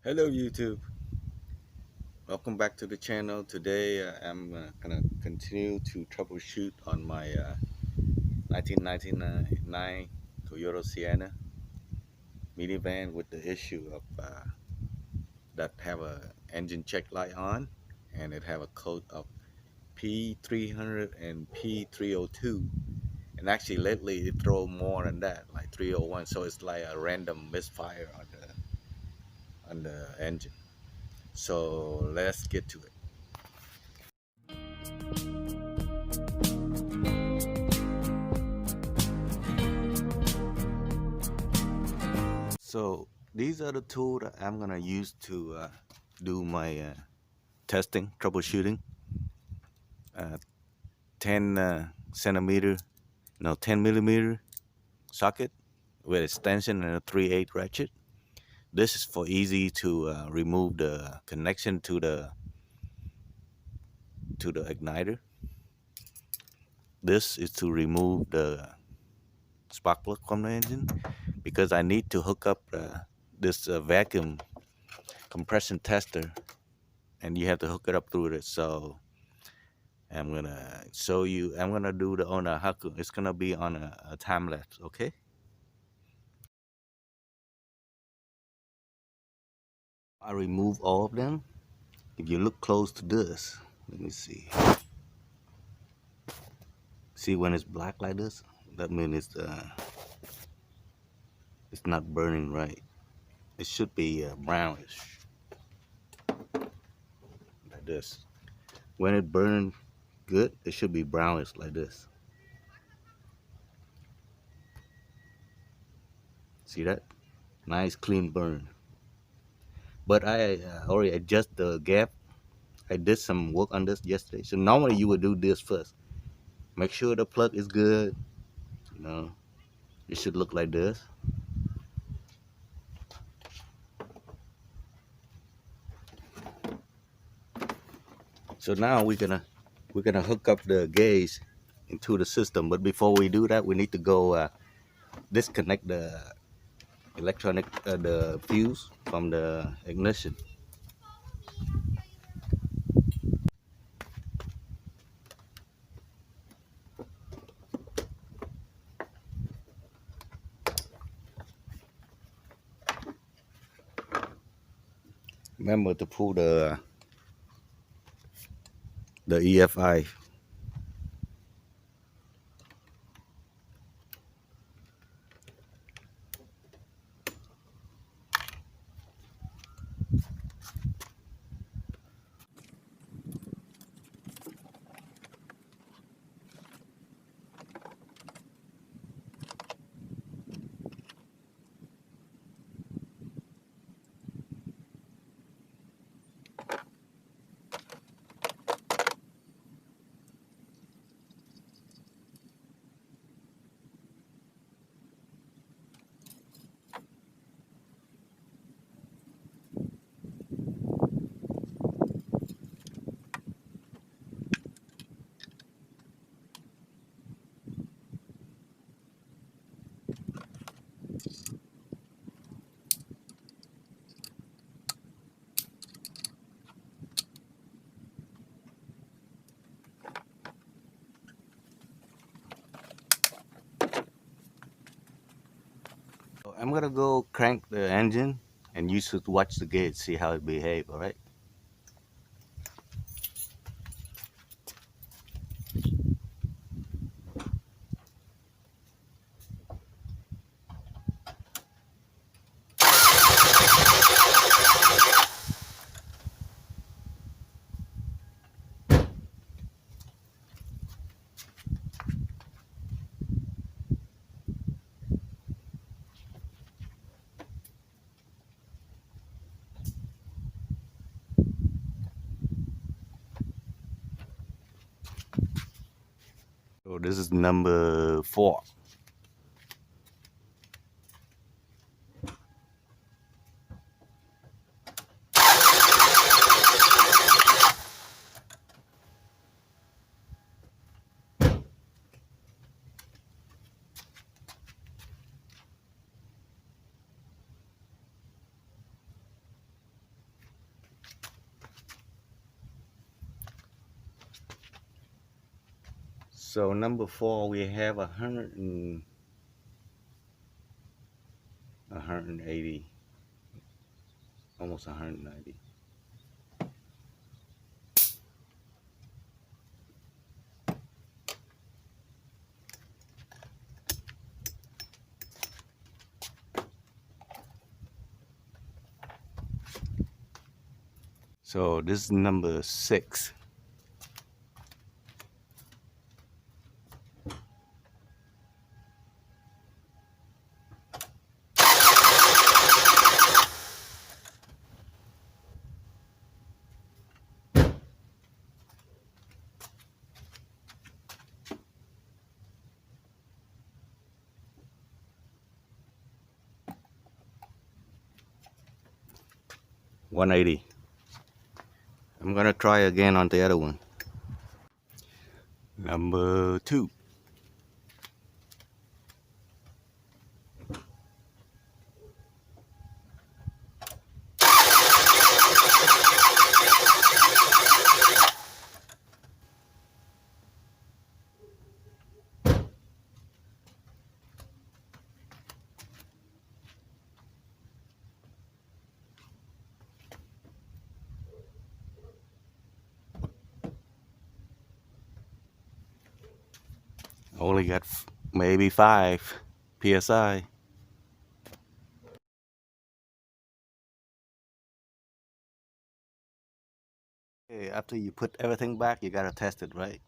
Hello YouTube, welcome back to the channel. Today I'm gonna continue to troubleshoot on my 1999 Toyota Sienna minivan with the issue of that have a engine check light on, and it have a code of P300 and P302, and actually lately it throw more than that, like 301, so it's like a random misfire on the engine. So let's get to it. So these are the tools that I'm gonna use to do my testing, troubleshooting. 10 centimeter, no, 10 millimeter socket with extension and a 3/8 ratchet. This is for easy to remove the connection to the igniter. This is to remove the spark plug from the engine, because I need to hook up this vacuum compression tester, and you have to hook it up through this. So I'm gonna show you. I'm gonna do the on a haku. It's gonna be on a time lapse. Okay. I remove all of them. If you look close to this, let me see. See when it's black like this? That means it's not burning right. It should be brownish like this. When it burns good, it should be brownish like this. See that? Nice clean burn. But I already adjust the gap. I did some work on this yesterday. So normally you would do this first. Make sure the plug is good. You know, it should look like this. So now we're gonna hook up the gauge into the system. But before we do that, we need to go disconnect the electronic the fuse from the ignition. Remember to pull the EFI. So I'm gonna go crank the engine, and you should watch the gauge, see how it behaves. All right. So this is number 4. So number 4, we have 180, almost 190. So this is number 6. $180. I'm gonna try again on the other one. Number 2. Only got maybe 5 psi. Okay, after you put everything back, you gotta test it, right?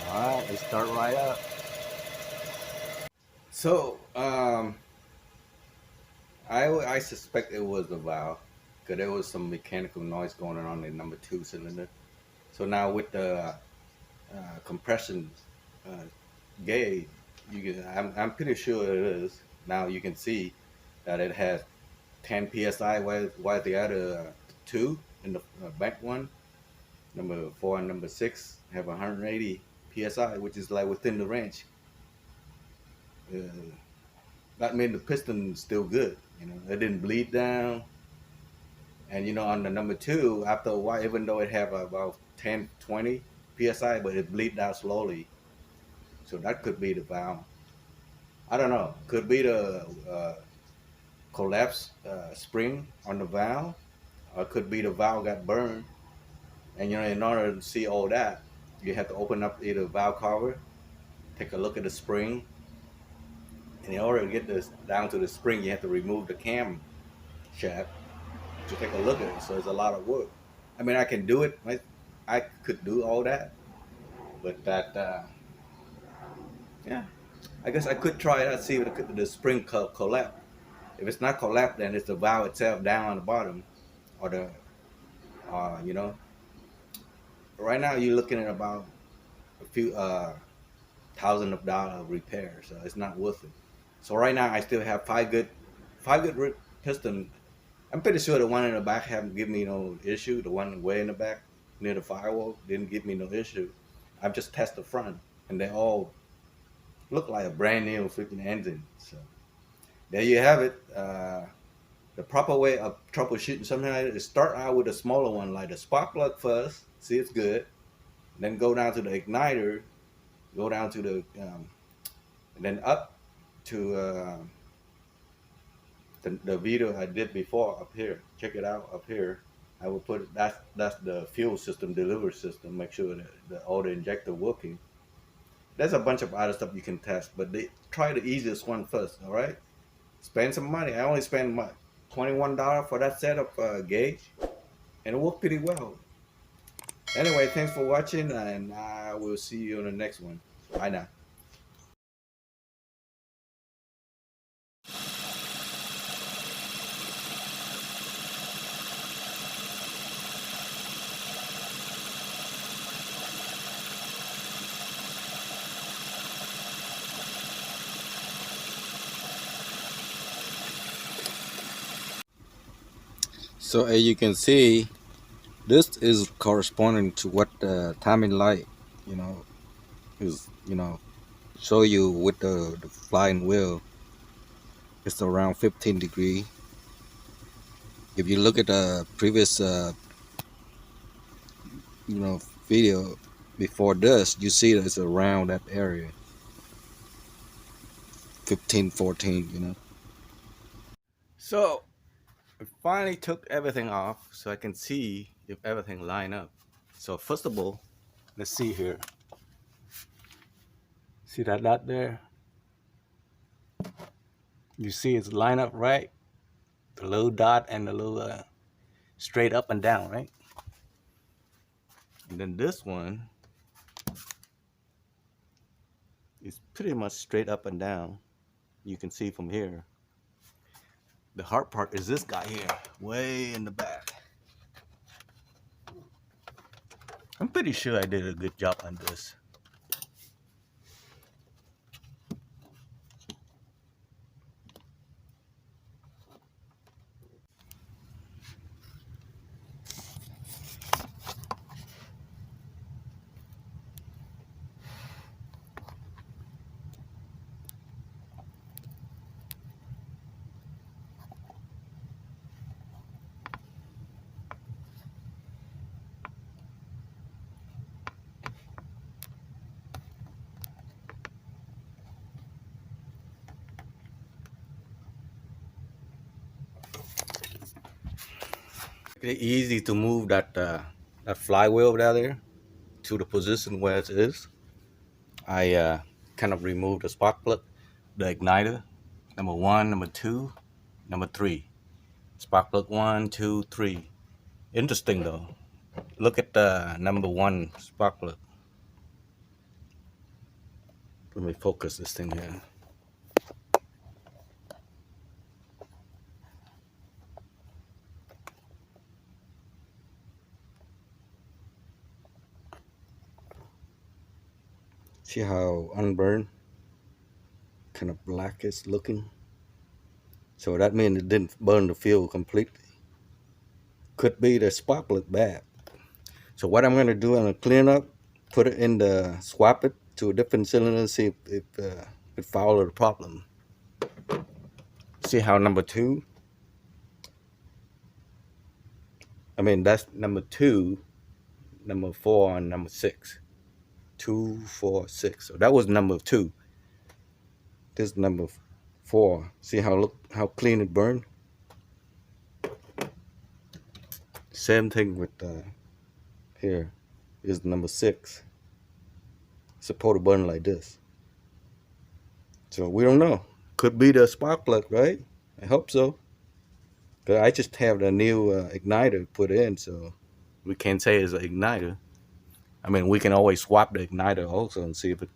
All right, let's start right up. So, I suspect it was the valve, because there was some mechanical noise going on in number 2 cylinder. So now with the compression gauge, I'm pretty sure it is. Now you can see that it has 10 psi, while the other 2 in the back one, number 4 and number 6, have 180 psi, which is like within the range. That means the piston is still good. It didn't bleed down. And on the number 2, after a while, even though it have about 10, 20 psi, but it bleed out slowly. So that could be the valve. I don't know. Could be the collapse spring on the valve, or could be the valve got burned. And in order to see all that, you have to open up either valve cover, take a look at the spring, and in order to get this down to the spring, you have to remove the cam shaft to take a look at it. So it's a lot of work. I mean, I can do it. I could do all that, but yeah, I guess I could try it out, see if the spring collapse. If it's not collapsed, then it's the valve itself down on the bottom, or the, right now you're looking at about a few $1,000 repair, so it's not worth it. So right now I still have five good piston. I'm pretty sure the one in the back haven't given me no issue. The one way in the back near the firewall didn't give me no issue. I've just tested the front, and they all look like a brand new freaking engine. So there you have it. The proper way of troubleshooting something like that is start out with a smaller one, like the spark plug first, see it's good, then go down to the igniter, go down to the, and then up to the video I did before up here. Check it out up here. I will put that's the fuel system, delivery system. Make sure that the auto injector working. There's a bunch of other stuff you can test, but try the easiest one first. All right, spend some money. I only spent $21 for that setup gauge, and it worked pretty well. Anyway, thanks for watching, and I will see you on the next one. Bye now. So as you can see, this is corresponding to what the timing light, is, show you with the flying wheel. It's around 15 degree. If you look at the previous, you know, video before this, you see that it's around that area, 15, 14. So I finally took everything off so I can see if everything line up. So first of all, let's see here. See that dot there? You see it's line up right? The little dot and the little straight up and down, right? And then this one is pretty much straight up and down. You can see from here. The hard part is this guy here, way in the back. I'm pretty sure I did a good job on this. It's easy to move that flywheel down there to the position where it is. I kind of removed the spark plug, the igniter, number 1, number 2, number 3. Spark plug 1, 2, 3. Interesting though. Look at the number 1 spark plug. Let me focus this thing here. See how unburned, kind of blackish looking. So that means it didn't burn the fuel completely. Could be the spark plug bad. So what I'm going to do, I'm going to clean up, put it in the, swap it to a different cylinder, see if it follow the problem. See how number 2, that's number 2, number 4, and number 6. 2, 4, 6. So that was number 2. This is number 4. See how clean it burned? Same thing with here is number 6. It's supposed to burn like this. So we don't know. Could be the spark plug, right? I hope so. But I just have the new igniter put in, so we can't say it's an igniter. We can always swap the igniter also and see if it,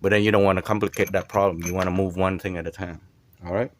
but then you don't want to complicate that problem. You want to move one thing at a time. All right.